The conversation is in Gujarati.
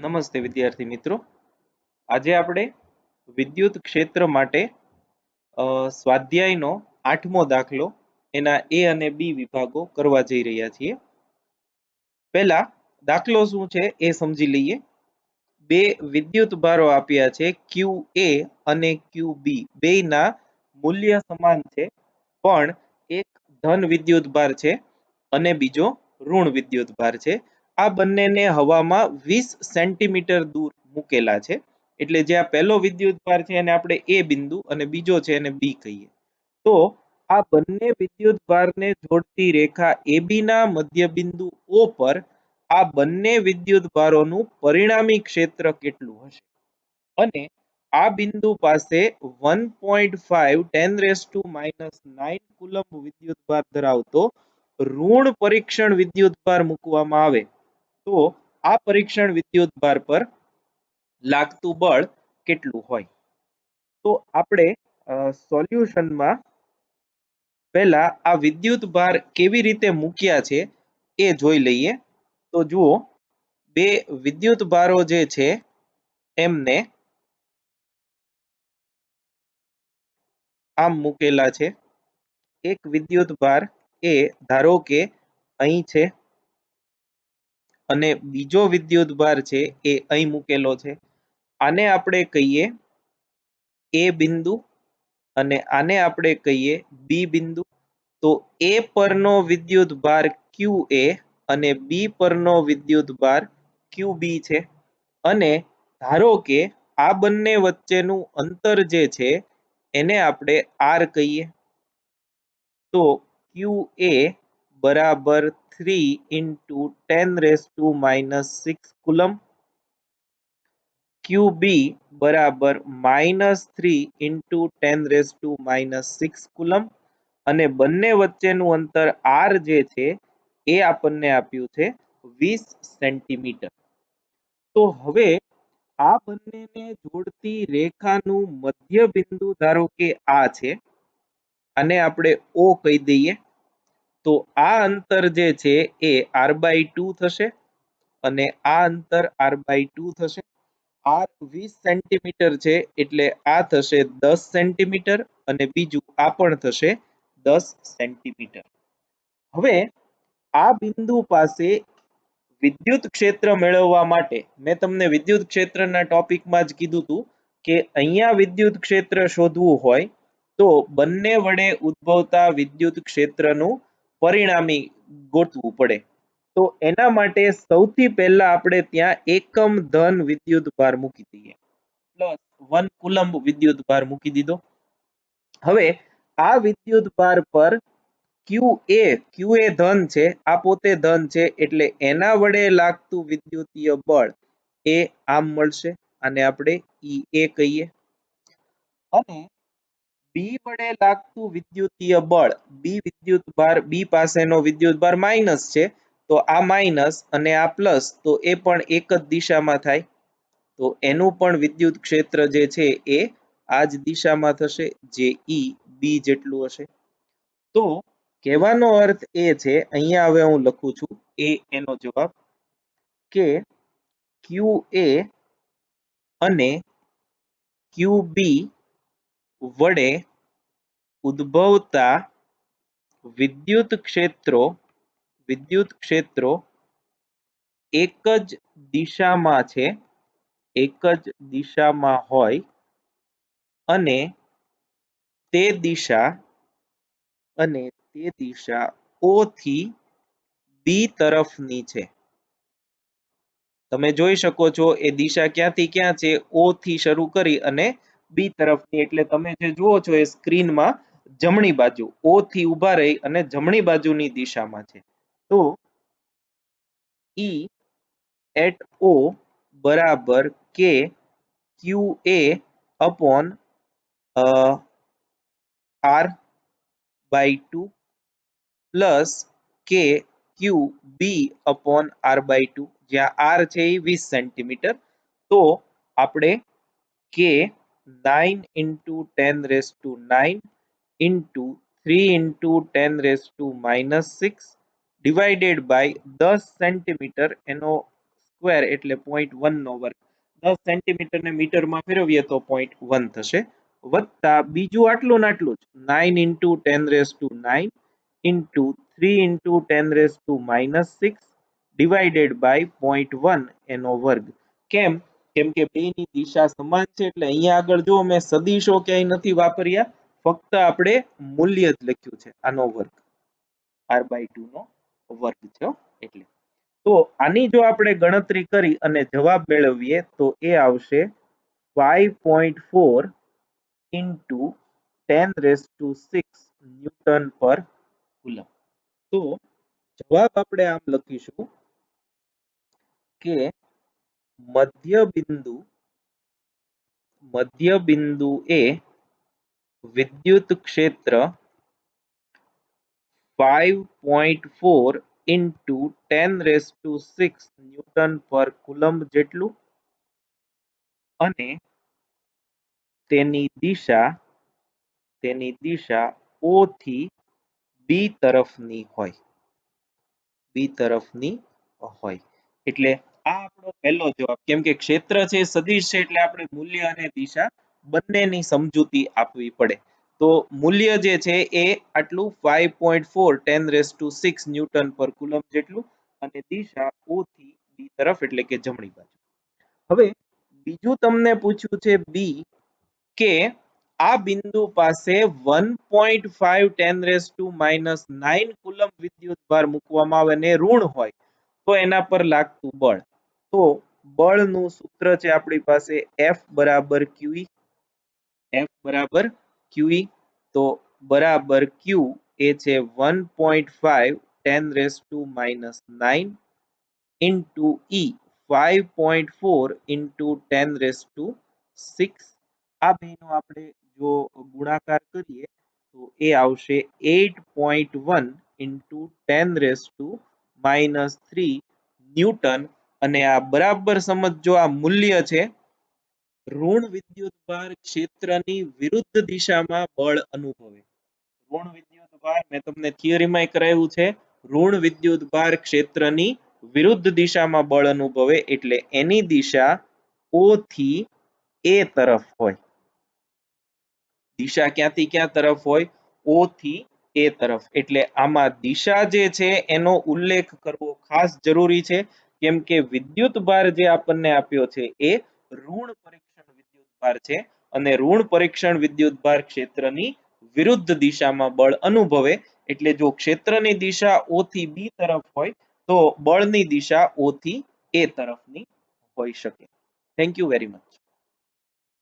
નમસ્તે વિદ્યાર્થી મિત્રો. આજે આપણે વિદ્યુત ક્ષેત્ર માટે સ્વાધ્યાયનો 8મો દાખલો એના એ અને બી વિભાગો કરવા જઈ રહ્યા છીએ. પહેલા દાખલો શું છે એ સમજી લઈએ. બે વિદ્યુત ભારો આપ્યા છે ક્યુ એ અને ક્યુ બી. બેયના મૂલ્ય સમાન છે, પણ એક ધન વિદ્યુત ભાર છે અને બીજો ઋણ વિદ્યુત ભાર છે. આ બંનેને હવામાં 20 સેન્ટીમીટર દૂર મૂકેલા છે. એટલે જે આ પહેલો વિદ્યુત ભાર છે એને આપણે એ બિંદુ અને બીજો છે એને બી કહીએ. તો આ બંને વિદ્યુત ભારને જોડતી રેખા AB ના મધ્ય બિંદુ O પર આ બંને વિદ્યુત ભારોનું પરિણામી ક્ષેત્ર કેટલું હશે? અને આ બિંદુ પાસે 1.5 10⁻⁹ કુલમ્બ વિદ્યુત ભાર ધરાવતો ઋણ પરીક્ષણ વિદ્યુત ભાર મૂકવામાં આવે તો આ પરીક્ષણ વિદ્યુત ભાર પર લાગતું બળ કેટલું હોય? તો આપણે સોલ્યુશનમાં પહેલા આ વિદ્યુત ભાર કેવી રીતે મૂક્યા છે એ જોઈ લઈએ. તો જુઓ, બે વિદ્યુત ભારો જે છે એમને આમ મૂકેલા છે. એક વિદ્યુત ભાર એ ધારો કે અહીં છે અને બીજો વિદ્યુત ભાર છે એ અહીં મૂકેલો છે. આને આપણે કહીએ એ બિંદુ અને આને આપણે કહીએ બી બિંદુ. તો એ પરનો વિદ્યુત ભાર ક્યુ એ અને બી પરનો વિદ્યુત ભાર ક્યુ બી છે. અને ધારો કે આ બંને વચ્ચેનું અંતર જે છે એને આપણે આર કહીએ. તો ક્યુ એ બરાબર 3 × 10⁻⁶ કુલમ્બ, ક્યુ બી બરાબર -3 × 10⁻⁶ કુલમ્બ, અને બંને વચ્ચેનું અંતર આર જે છે એ આપણને આપ્યું છે 20 સેન્ટીમીટર. તો હવે આ બંનેને જોડતી રેખાનું મધ્ય બિંદુ ધારો કે આ છે, આને આપણે O કહી દઈએ. તો આ અંતર જે છે એ r/2 થશે અને આ અંતર r/2 થશે. r 20 સેન્ટીમીટર છે એટલે આ થશે 10 સેન્ટીમીટર અને બીજું આ પણ થશે 10 સેન્ટીમીટર. હવે આ બિંદુ પાસે વિદ્યુત ક્ષેત્ર મેળવવા માટે મેં તમને વિદ્યુત ક્ષેત્રના ટોપિકમાં જ કીધું હતું કે અહીંયા વિદ્યુત ક્ષેત્ર શોધવું હોય તો બંને વડે ઉદ્ભવતા વિદ્યુત ક્ષેત્રનું પરિણામી ગોતવું પડે. તો એના માટે સૌથી પહેલા આપણે ત્યાં એકમ ધન વિદ્યુત ભાર મૂકી દઈએ, +1 કુલમ્બ વિદ્યુત ભાર મૂકી દીધો. હવે આ વિદ્યુત ભાર પર ક્યુ એ ધન છે, આ પોતે ધન છે એટલે એના વડે લાગતું વિદ્યુતીય બળ એ આમ મળશે, આને આપણે ઈ એ કહીએ. અને બી વડે લાગતું વિદ્યુતીય બળ, બી પાસેનો વિદ્યુત ભાર માઇનસ છે તો આ માઇનસ અને આ પ્લસ, તો એ પણ એક જ દિશામાં થાય. તો એનું પણ વિદ્યુત ક્ષેત્ર જે છે એ આ જ દિશામાં થશે, જે ઈ બી જેટલું હશે. તો કહેવાનો અર્થ એ છે, અહીંયા હવે હું લખું છું એનો જવાબ, કે ક્યુ એ અને ક્યુ બી વડે ઉદ્ભવતા વિદ્યુત ક્ષેત્રો એક જ દિશામાં છે, એક જ દિશામાં હોય અને તે દિશા O થી બી તરફની છે. તમે જોઈ શકો છો એ દિશા ક્યાંથી ક્યાં છે, O થી શરૂ કરી અને બી તરફની. એટલે તમે જે જુઓ છો એ સ્ક્રીનમાં જમણી બાજુ O થી ઊભા રહી અને જમણી બાજુની દિશામાં છે. તો E at O બરાબર કે ક્યુ એ અપોન r/2 પ્લસ કે ક્યુ બી અપોન r/2, જ્યાં આર છે એ 20 સેન્ટીમીટર. તો આપણે કે 9 × 10⁹ ઇન્ટુ 3 × 10⁻⁶ ડિવાઇડેડ બાય 10 સેન્ટીમીટર એનો સ્ક્વેર એટલે 0.1 નો વર્ગ, 10 સેન્ટીમીટર ને મીટરમાં ફેરવીએ તો 0.1 થશે, વત્તા બીજું આટલું ને આટલું જ 9 into 10 raised to 9 into 3 into 10 raised to -6 divided by 0.1 એનો વર્ગ. કેમ? કેમ કે બેની દિશા સમાન છે એટલે અહીંયા આગળ જો મેં સદિશો ક્યાંય નથી વાપર્યા, ફક્ત આપણે મૂલ્ય જ લખ્યું છે, આનો વર્ગ r/2 નો વર્ગ છે એટલે. તો આની જો આપણે ગણતરી કરી અને જવાબ મેળવીએ તો એ આવશે 5.4 into 10 raised to 6 ન્યૂટન પર કુલમ. તો જવાબ આપણે આમ લખીશું કે મધ્ય બિંદુ એ વિદ્યુત ક્ષેત્ર 5.4 into 10 raised to 6 ન્યૂટન પર કુલમ જેટલું અને તેની દિશા O થી B તરફની હોય, એટલે આ આપણો પહેલો જવાબ. કેમ કે ક્ષેત્ર છે સદિશ છે એટલે આપણે મૂલ્ય અને દિશા બંનેની સમજૂતી આપવી પડે. તો મૂલ્ય જે છે એ આટલું 5.4 10 raised to 6 ન્યૂટન પર કુલમ જેટલું અને દિશા O થી B તરફ એટલે કે જમણી બાજુ. હવે બીજું તમને પૂછ્યું છે બી કે આ બિંદુ પાસે 1.5 10 raised to -9 કુલમ વિદ્યુત ભાર મૂકવામાં આવે અને ઋણ હોય તો એના પર લાગતું બળ. તો બળનું સૂત્ર છે આપણી પાસે F બરાબર QE. તો બરાબર Q એ છે 1.5 10 raised to -9 into E 5.4 into 10 raised to 6. આ બેનો આપણે જો ગુણાકાર કરીએ તો એ આવશે 8.1 into 10 raised to -3 ન્યૂટન. અને આ બરાબર સમજો, આ મૂલ્ય છે ઋણ વિદ્યુત ભાર ક્ષેત્રની વિરુદ્ધ દિશામાં બળ અનુભવે. ઋણ વિદ્યુત ભાર મેં તમને થિયરીમાં કરાવ્યું છે, ઋણ વિદ્યુત ભાર ક્ષેત્રની વિરુદ્ધ દિશામાં બળ અનુભવે એટલે એની દિશા O થી A તરફ હોય. દિશા ક્યાંથી ક્યાં તરફ હોય? O થી A તરફ. એટલે આમાં દિશા જે છે એનો ઉલ્લેખ કરવો ખાસ જરૂરી છે, કેમ કે વિદ્યુત ભાર જે આપણને આપ્યો છે એ ઋણ પરીક્ષણ વિદ્યુત ભાર છે અને ઋણ પરીક્ષણ વિદ્યુત ભાર ક્ષેત્રની વિરુદ્ધ દિશામાં બળ અનુભવે એટલે જો ક્ષેત્રની દિશા O થી B તરફ હોય તો બળની દિશા O થી A તરફની હોઈ શકે. Thank you very much.